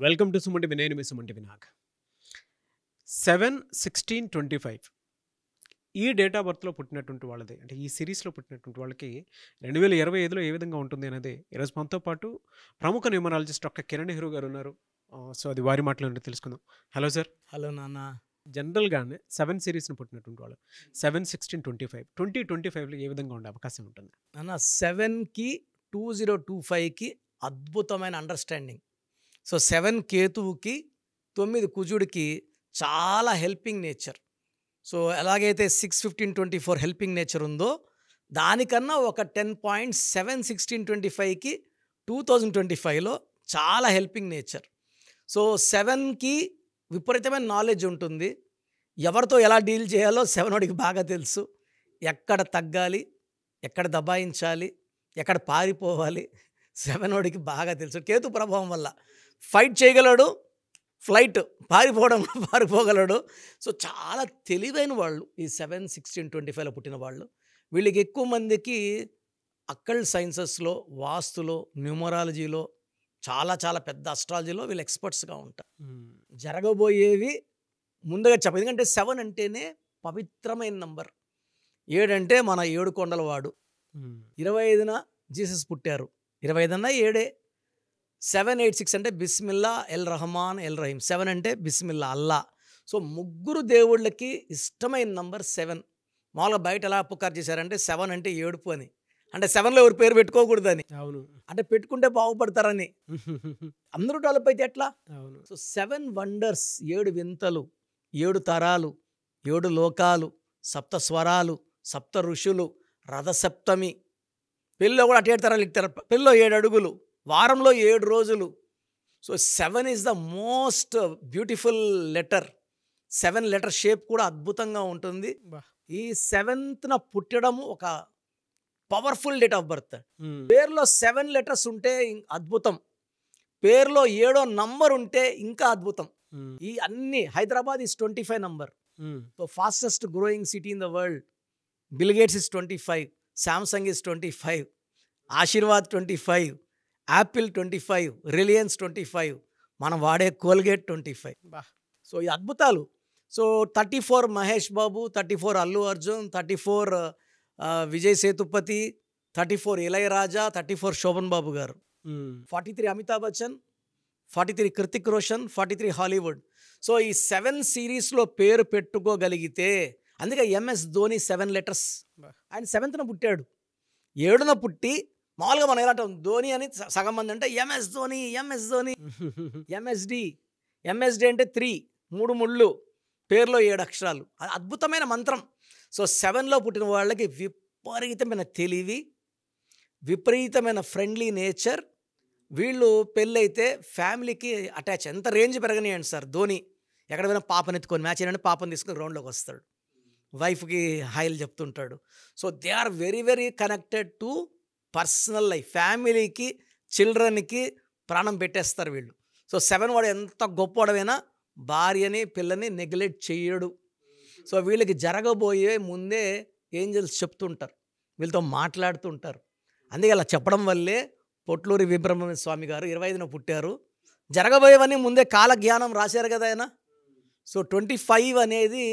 Welcome to సుమంటి నేను మీ సుమంటి వినాయక్. 7/16/25 ఈ date of బర్త్లో పుట్టినటువంటి వాళ్ళది, అంటే ఈ సిరీస్లో పుట్టినటువంటి వాళ్ళకి 2025లో ఏ విధంగా ఉంటుంది అనేది ఈరోజు మనతో పాటు ప్రముఖ న్యూమరాలజిస్ట్ డాక్టర్ కిరణ్ నెహ్రూ గారు ఉన్నారు. సో అది వారి మాటలు తెలుసుకుందాం. Hello sir. హలో నాన్న. జనరల్గానే 7 సిరీస్ని పుట్టినటువంటి వాళ్ళు 7/16/25 2025లో ఏ విధంగా ఉండే అవకాశం ఉంటుంది నాన్న 7కి 2025కి అద్భుతమైన అండర్స్టాండింగ్. సో 7 కేతువుకి 9 కుజుడికి చాలా హెల్పింగ్ నేచర్. సో ఎలాగైతే 6/15/24 హెల్పింగ్ నేచర్ ఉందో దానికన్నా ఒక 10 పాయింట్స్ 7/16/25కి 2025లో చాలా హెల్పింగ్ నేచర్. సో 7కి విపరీతమైన నాలెడ్జ్ ఉంటుంది. ఎవరితో ఎలా డీల్ చేయాలో 7 బాగా తెలుసు. ఎక్కడ తగ్గాలి, ఎక్కడ దబాయించాలి, ఎక్కడ పారిపోవాలి 7 బాగా తెలుసు. కేతు ప్రభావం వల్ల ఫైట్ చేయగలడు, ఫ్లైట్ పారిపోగలడు. సో చాలా తెలివైన వాళ్ళు ఈ 7/16/25లో పుట్టిన వాళ్ళు. వీళ్ళకి ఎక్కువ మందికి అక్కల్ట్ సైన్సెస్లో, వాస్తులో, న్యూమరాలజీలో, చాలా చాలా పెద్ద అస్ట్రాలజీలో వీళ్ళు ఎక్స్పర్ట్స్గా ఉంటారు. జరగబోయేవి ముందుగా చెప్పదు. ఎందుకంటే 7 అంటేనే పవిత్రమైన నంబర్. 7 అంటే మన 7 కొండల వాడు. 25న జీసస్ పుట్టారు, 25 అన్నా 7. 786 అంటే బిస్మిల్లా ఎల్ రహమాన్ ఎల్ రహీం. 7 అంటే బిస్మిల్లా అల్లా. సో ముగ్గురు దేవుళ్ళకి ఇష్టమైన నంబర్ 7. మామూలుగా బయట ఎలా పుకారు చేశారంటే 7 అంటే ఏడుపు అని, అంటే 7లో ఎవరు పేరు పెట్టుకోకూడదని, అవును, అంటే పెట్టుకుంటే బాగుపడతారని. అందరూ డెవలప్ అయితే ఎట్లా? అవును. సో 7 వండర్స్, 7 వింతలు, 7 తరాలు, 7 లోకాలు, సప్త స్వరాలు, సప్త ఋషులు, రథసప్తమి. పెళ్ళిలో కూడా అటు 7 తరాలు ఇస్తారు. పెళ్ళిలో 7 అడుగులు, వారంలో 7 రోజులు. So 7 is the most beautiful letter. 7 letter shape కూడా అద్భుతంగా ఉంటుంది. ఈ 7న పుట్టడం ఒక పవర్ఫుల్ డేట్ ఆఫ్ బర్త్. పేరులో 7 లెటర్స్ ఉంటే అద్భుతం. పేరులో 7వ నంబర్ ఉంటే ఇంకా అద్భుతం. ఈ అన్ని Hyderabad is 25 number. So fastest growing city in the world. Bill Gates is 25, Samsung is 25, Aashirvaad 25, Apple 25, Reliance 25, మనం వాడే కోల్గేట్ 25. సో ఈ అద్భుతాలు. So 34 Mahesh Babu, 34 Allu Arjun, 34 Vijay Sethupathi, 34 Ilaiyaraaja, 34 Sobhan Babu garu, 43 Amitabh Bachchan, 43 Hrithik Roshan, 43 Hollywood. So ఈ 7 సిరీస్లో పేరు పెట్టుకోగలిగితే, అందుకే ఎంఎస్ ధోని 7 లెటర్స్. ఆయన 7న పుట్టాడు. 7న పుట్టి మామూలుగా మనం ఎలా అంటాం ధోని అని సగం మంది అంటే MS Dhoni, MS Dhoni, MSD అంటే 3 ముళ్ళు, పేరులో 7 అక్షరాలు. అది అద్భుతమైన మంత్రం. సో 7లో పుట్టిన వాళ్ళకి విపరీతమైన తెలివి, విపరీతమైన ఫ్రెండ్లీ నేచర్. వీళ్ళు పెళ్ళైతే ఫ్యామిలీకి అటాచ్. ఎంత రేంజ్ పెరగనియండి సార్. ధోని ఎక్కడ పోయినా పాపని ఎత్తుకొని, మ్యాచ్ అయినా పాపని తీసుకొని గ్రౌండ్లోకి వస్తాడు, వైఫ్కి హాయిలు చెప్తుంటాడు. So they are very very connected to personal life. ఫ్యామిలీకి, చిల్డ్రన్కి ప్రాణం పెట్టేస్తారు వీళ్ళు. సో 7 వాడు ఎంత గొప్పవాడమైనా భార్యని, పిల్లని నెగ్లెక్ట్ చేయడు. సో వీళ్ళకి జరగబోయే ముందే ఏంజల్స్ చెప్తుంటారు, వీళ్ళతో మాట్లాడుతుంటారు. అందుకే అలా చెప్పడం వల్లే పొట్లూరి వీరబ్రహ్మణ్య స్వామి గారు 25న పుట్టారు. జరగబోయేవన్నీ ముందే కాలజ్ఞానం రాశారు కదా ఆయన. సో 25 అనేది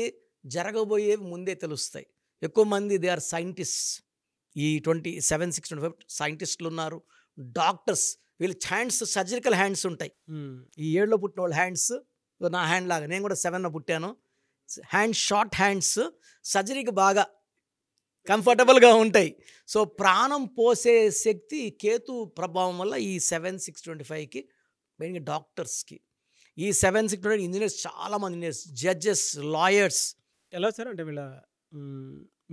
జరగబోయేవి ముందే తెలుస్తాయి. ఎక్కువ మంది దే ఆర్ సైంటిస్ట్. ఈ 7/6/25 సైంటిస్టులు ఉన్నారు, డాక్టర్స్. వీళ్ళ హ్యాండ్స్ సర్జికల్ హ్యాండ్స్ ఉంటాయి. ఈ 7లో పుట్టిన వాళ్ళ హ్యాండ్స్ నా హ్యాండ్ లాగా. నేను కూడా 7న పుట్టాను. హ్యాండ్ షార్ట్ హ్యాండ్స్, సర్జరీకి బాగా కంఫర్టబుల్గా ఉంటాయి. సో ప్రాణం పోసే శక్తి కేతు ప్రభావం వల్ల ఈ 7/6/25కి మెయిన్గా డాక్టర్స్కి. ఈ 7/6/25 ఇంజనీర్స్, చాలామంది ఇంజనీర్స్, జడ్జెస్, లాయర్స్. ఎలా సార్ అంటే వీళ్ళ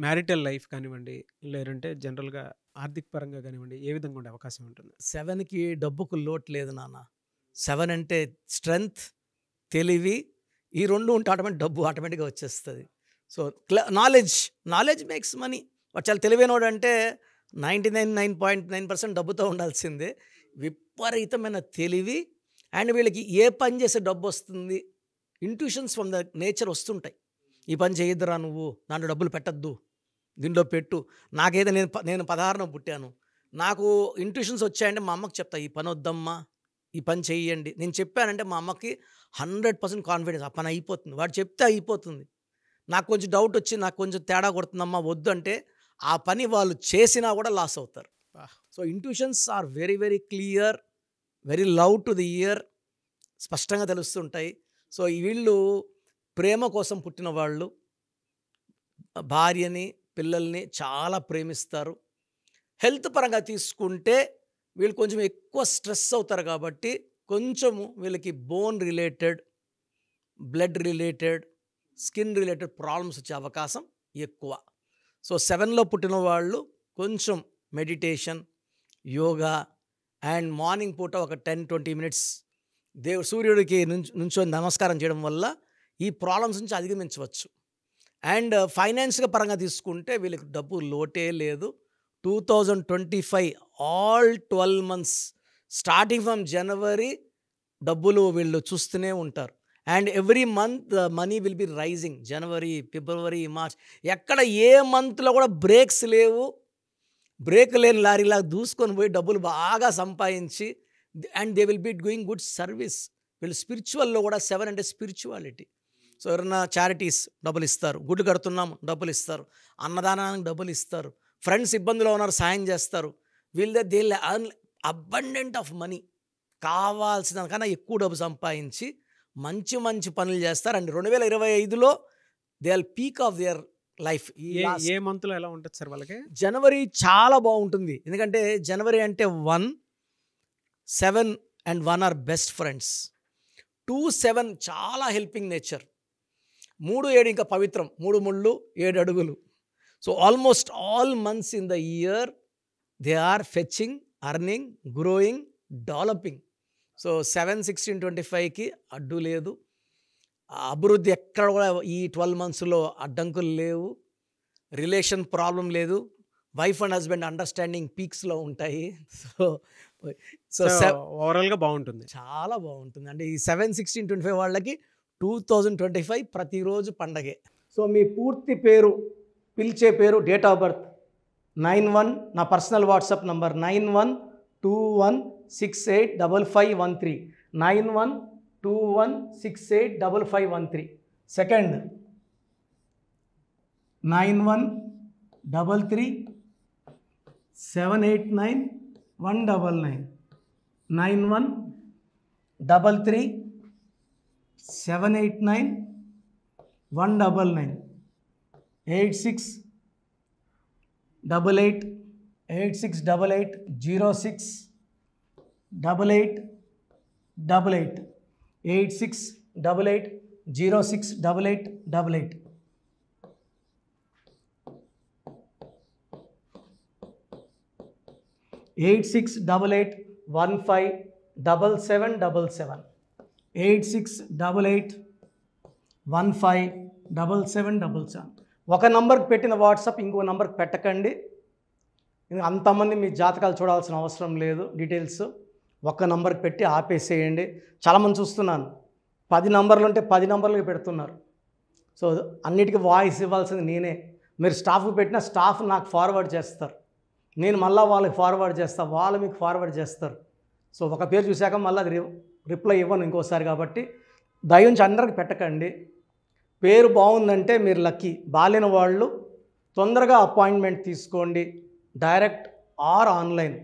మ్యారిటల్ లైఫ్ కానివ్వండి, లేదంటే జనరల్గా ఆర్థిక పరంగా కానివ్వండి, ఏ విధంగా ఉండే అవకాశం ఉంటుంది? 7కి డబ్బుకు లోటు లేదు నాన్న. 7 అంటే స్ట్రెంగ్త్, తెలివి, ఈ 2 ఉంటే డబ్బు ఆటోమేటిక్గా వచ్చేస్తుంది. So knowledge makes money. వాడు చాలా తెలివైనవాడు అంటే 99.9% డబ్బుతో ఉండాల్సిందే. విపరీతమైన తెలివి. అండ్ వీళ్ళకి ఏ పని చేసే డబ్బు వస్తుంది, ఇంట్యూషన్స్ ఫ్రమ్ ద నేచర్ వస్తుంటాయి. ఈ పని చేయొద్దురా, నువ్వు దాంట్లో డబ్బులు పెట్టద్దు, దీనిలో పెట్టు. నాకైతే నేను 16న పుట్టాను. నాకు ఇంట్యూషన్స్ వచ్చాయంటే మా అమ్మకి చెప్తా, ఈ పని వద్దమ్మా, ఈ పని చెయ్యండి. నేను చెప్పానంటే మా అమ్మకి 100% కాన్ఫిడెన్స్. ఆ పని అయిపోతుంది. వాడు చెప్తే అయిపోతుంది. నాకు కొంచెం డౌట్ వచ్చి నాకు కొంచెం తేడా కొడుతుందమ్మా వద్దు అంటే, ఆ పని వాళ్ళు చేసినా కూడా లాస్ అవుతారు. So intuitions are very very clear, very love to the ear, స్పష్టంగా తెలుస్తుంటాయి. సో వీళ్ళు ప్రేమ కోసం పుట్టిన వాళ్ళు, భార్యని పిల్లల్ని చాలా ప్రేమిస్తారు. హెల్త్ పరంగా తీసుకుంటే వీళ్ళు కొంచెం ఎక్కువ స్ట్రెస్ అవుతారు కాబట్టి కొంచెము వీళ్ళకి bone related, blood related, skin related problems వచ్చే అవకాశం ఎక్కువ. సో 7లో పుట్టిన వాళ్ళు కొంచెం మెడిటేషన్, యోగా అండ్ మార్నింగ్ పూట ఒక 10-20 మినిట్స్ సూర్యుడికి నుంచొని నమస్కారం చేయడం వల్ల ఈ ప్రాబ్లమ్స్ నుంచి అధిగమించవచ్చు. అండ్ ఫైనాన్షియల్ పరంగా తీసుకుంటే వీళ్ళకి డబ్బు లోటే లేదు. 2025 all 12 months starting from January డబ్బులు వీళ్ళు చూస్తూనే ఉంటారు. And every month money will be rising. January, February, March ఎక్కడ ఏ మంత్లో కూడా బ్రేక్స్ లేవు. బ్రేక్ లేని లారీలాగా దూసుకొని పోయి డబ్బులు బాగా సంపాదించి and they will be doing good service. వీళ్ళు స్పిరిచువల్లో కూడా 7 అంటే స్పిరిచువాలిటీ. సో ఎవరైనా చారిటీస్ డబ్బులు ఇస్తారు, గుడ్డు కడుతున్నాము డబ్బులు ఇస్తారు, అన్నదానానికి డబ్బులు ఇస్తారు, ఫ్రెండ్స్ ఇబ్బందులో ఉన్నారు సాయం చేస్తారు. వీళ్ళ they earn abundant of money, కావాల్సిన కన్నా ఎక్కువ డబ్బు సంపాదించి మంచి మంచి పనులు చేస్తారు. అండ్ 2025లో they are peak of their life. ఏ మంత్లో ఎలా ఉంటుంది సార్ వాళ్ళకి? జనవరి చాలా బాగుంటుంది. ఎందుకంటే జనవరి అంటే 1, 7 అండ్ 1 ఆర్ బెస్ట్ ఫ్రెండ్స్. 2, 7 చాలా హెల్పింగ్ నేచర్. 3, 7 ఇంకా పవిత్రం. 3 ముళ్ళు 7 అడుగులు. So almost all months in the year they are fetching, earning, growing, developing. So 7, 16, 25కి అడ్డు లేదు. అభివృద్ధి ఎక్కడ కూడా ఈ 12 మంత్స్లో అడ్డంకులు లేవు. రిలేషన్ ప్రాబ్లం లేదు. వైఫ్ అండ్ హస్బెండ్ అండర్స్టాండింగ్ పీక్స్లో ఉంటాయి. సో సో ఓవరాల్గా బాగుంటుంది, చాలా బాగుంటుంది. అంటే ఈ 7, 16, 25 వాళ్ళకి 2025 ప్రతిరోజు పండగే. సో మీ పూర్తి పేరు, పిలిచే పేరు, డేట్ ఆఫ్ బర్త్ 91, నా పర్సనల్ వాట్సాప్ నంబర్ 9121685513, 9121685513. సెకండ్ 9133789199, 9133789199, 868886880688, 8688068888. 8688157777, 8688157777. ఒక నంబర్కి పెట్టిన వాట్సాప్ ఇంకో నంబర్కి పెట్టకండి. అంతమంది మీ జాతకాలు చూడాల్సిన అవసరం లేదు. డీటెయిల్స్ ఒక్క నంబర్కి పెట్టి ఆపేసేయండి. చాలామంది చూస్తున్నాను 10 నంబర్లు ఉంటే 10 నంబర్లకి పెడుతున్నారు. సో అన్నిటికీ వాయిస్ ఇవ్వాల్సింది నేనే. మీరు స్టాఫ్కి పెట్టిన స్టాఫ్ నాకు ఫార్వర్డ్ చేస్తారు, నేను మళ్ళీ వాళ్ళకి ఫార్వర్డ్ చేస్తాను, వాళ్ళు మీకు ఫార్వర్డ్ చేస్తారు. సో ఒక పేరు చూశాక మళ్ళీ అది రిప్లై ఇవ్వను ఇంకోసారి. కాబట్టి దయించి అందరికి పెట్టకండి. పేరు బాగుందంటే మీరు లక్కీ. బాలేని వాళ్ళు తొందరగా అపాయింట్మెంట్ తీసుకోండి, డైరెక్ట్ ఆర్ ఆన్లైన్.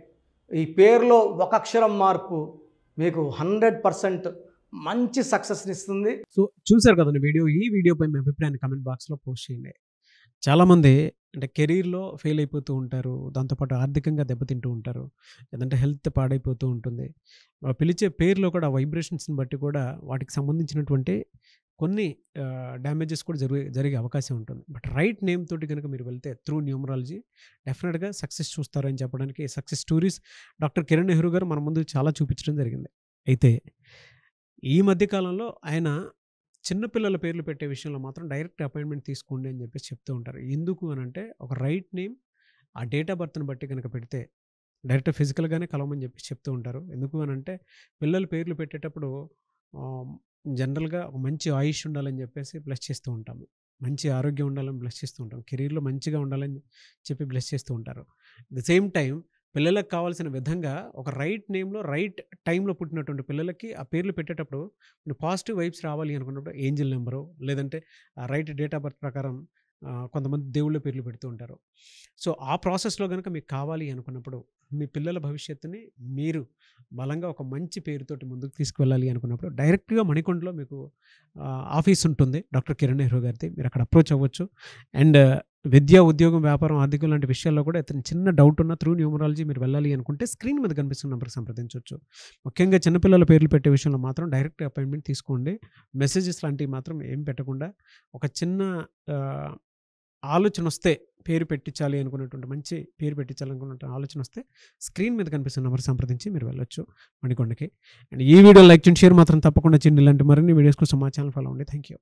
ఈ పేరులో ఒక అక్షరం మార్పు మీకు 100% మంచి సక్సెస్ని ఇస్తుంది. సో చూసారు కదండి వీడియో. ఈ వీడియోపై మీ అభిప్రాయాన్ని కామెంట్ బాక్స్లో పోస్ట్ చేయండి. చాలామంది అంటే కెరీర్లో ఫెయిల్ అయిపోతూ ఉంటారు, దాంతోపాటు ఆర్థికంగా దెబ్బతింటూ ఉంటారు, లేదంటే హెల్త్ పాడైపోతూ ఉంటుంది. పిలిచే పేరులో కూడా వైబ్రేషన్స్ని బట్టి కూడా వాటికి సంబంధించినటువంటి కొన్ని డ్యామేజెస్ కూడా జరిగే అవకాశం ఉంటుంది. బట్ రైట్ నేమ్ తోటి కనుక మీరు వెళ్తే త్రూ న్యూమరాలజీ డెఫినెట్గా సక్సెస్ చూస్తారని చెప్పడానికి success stories doctor Kiran Nehru గారు మన ముందు చాలా చూపించడం జరిగింది. అయితే ఈ మధ్యకాలంలో ఆయన చిన్నపిల్లల పేర్లు పెట్టే విషయంలో మాత్రం డైరెక్ట్ అపాయింట్మెంట్ తీసుకోండి అని చెప్పేసి చెప్తూ ఉంటారు. ఎందుకు అని అంటే ఒక రైట్ నేమ్ ఆ డేట్ ఆఫ్ బర్త్ని బట్టి కనుక పెడితే డైరెక్ట్ ఫిజికల్గానే కలవమని చెప్పేసి చెప్తూ ఉంటారు. ఎందుకు అని అంటే పిల్లల పేర్లు పెట్టేటప్పుడు జనరల్గా ఒక మంచి ఆయుష్ ఉండాలని చెప్పేసి బ్లెస్ చేస్తూ ఉంటాము, మంచి ఆరోగ్యం ఉండాలని బ్లెస్ చేస్తూ ఉంటాం, కెరీర్లో మంచిగా ఉండాలని చెప్పి బ్లెస్ చేస్తూ ఉంటారు. ద సేమ్ టైం పిల్లలకు కావాల్సిన విధంగా ఒక రైట్ నేమ్‌లో, రైట్ టైంలో పుట్టినటువంటి పిల్లలకి ఆ పేర్లు పెట్టేటప్పుడు పాజిటివ్ వైబ్స్ రావాలి అనుకున్నప్పుడు ఏంజెల్ నంబరో, లేదంటే రైట్ డేట్ ఆఫ్ బర్త్ ప్రకారం కొంతమంది దేవుళ్ళ పేర్లు పెడుతూ ఉంటారు. సో, ఆ ప్రాసెస్‌లో గనుక మీకు కావాలి అనుకున్నప్పుడు, మీ పిల్లల భవిష్యత్తుని మీరు బలంగా ఒక మంచి పేరుతోటి ముందుకు తీసుకువెళ్ళాలి అనుకున్నప్పుడు, డైరెక్ట్‌గా మణికొండలో మీకు ఆఫీస్ ఉంటుంది. డాక్టర్ కిరణ్ నెహ్రూ గారిది. మీరు అక్కడ అప్రోచ్ అవ్వచ్చు. అండ్ విద్య, ఉద్యోగం, వ్యాపారం, ఆర్థికం లాంటి విషయాల్లో కూడా ఏదైనా చిన్న డౌట్ ఉన్నా త్రూ న్యూమరాలజీ మీరు వెళ్ళాలి అనుకుంటే స్క్రీన్ మీద కనిపిస్తున్న నంబర్‌కి సంప్రదించొచ్చు. ముఖ్యంగా చిన్నపిల్లల పేర్లు పెట్టే విషయంలో మాత్రం డైరెక్ట్ అపాయింట్మెంట్ తీసుకోండి. మెసేజెస్ లాంటివి మాత్రం ఏం పెట్టకుండా ఒక చిన్న ఆహ్, ఆలోచనొస్తే పేరు పెట్టించాలి అనుకున్నటువంటి మంచి పేరు పెట్టించాలనుకున్నటువంటి ఆలోచనొస్తే స్క్రీన్ మీద కనిపిస్తున్న నంబర్‌కి సంప్రదించి మీరు వెళ్ళొచ్చు మణికొండకి. అండ్ ఈ వీడియో లైక్ చేయండి, షేర్ మాత్రం తప్పకుండా చేయండి. ఇలాంటి మరిన్ని వీడియోస్ కోసం మా ఛానల్ ఫాలో అవ్వండి. Thank you.